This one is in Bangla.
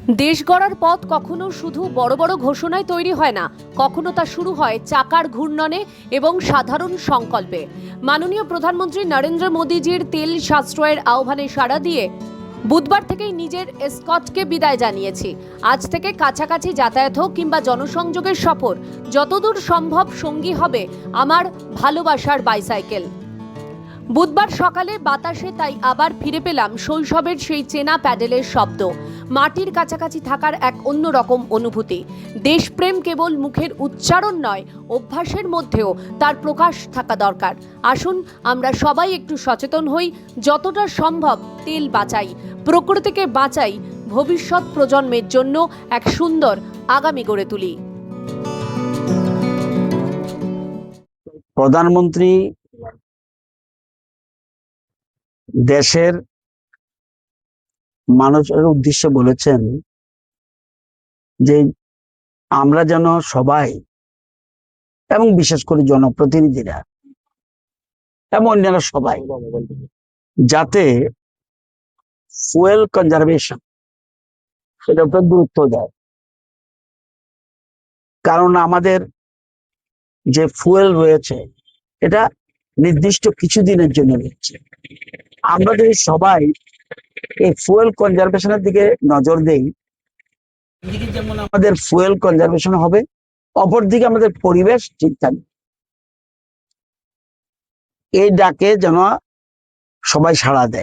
দেশ গড়ার পথ কখনো শুধু বড় বড় ঘোষণায় তৈরি হয় না, কখনো তা শুরু হয় চাকার ঘূর্ণনে এবং সাধারণ সংকল্পে। মাননীয় প্রধানমন্ত্রী নরেন্দ্র মোদীজির তেল সাশ্রয়ের আহ্বানে সাড়া দিয়ে বুধবার থেকেই নিজের এসকর্টকে বিদায় জানিয়েছি। আজ থেকে কাছাকাছি যাতায়াত হোক কিংবা জনসংযোগের সফর, যতদূর সম্ভব সঙ্গী হবে আমার ভালোবাসার বাইসাইকেল। বুধবার সকালে বাতাসে তাই আবার ফিরে পেলাম শৈশবের সেই চেনা প্যাডেলের শব্দ, মাটির কাছাকাছি থাকার এক অন্যরকম অনুভূতি। দেশপ্রেম কেবল মুখের উচ্চারণ নয়, অভ্যাসের মধ্যেও তার প্রকাশ থাকা দরকার। আসুন আমরা সবাই একটু সচেতন হই, যতটা সম্ভব তেল বাঁচাই, প্রকৃতিকে বাঁচাই, ভবিষ্যৎ প্রজন্মের জন্য এক সুন্দর আগামী গড়ে তুলি। প্রধানমন্ত্রী দেশের মানুষের উদ্দেশ্যে বলেছেন যে আমরা যেন সবাই এবং বিশেষ করে জনপ্রতিনিধিরা এবং অন্যান্য সবাই যাতে ফুয়েল কনজারভেশন সেটার উপর গুরুত্ব দেয়। কারণ আমাদের যে ফুয়েল রয়েছে এটা নির্দিষ্ট কিছুদিনের জন্য রয়েছে। আমরা যদি সবাই এই ফুয়েল কনজারভেশনের দিকে নজর দেই, একদিকে যেমন আমাদের ফুয়েল কনজারভেশন হবে, অপরদিকে আমাদের পরিবেশ ঠিক থাকবে। এই ডাকে যেন সবাই সাড়া দেয়।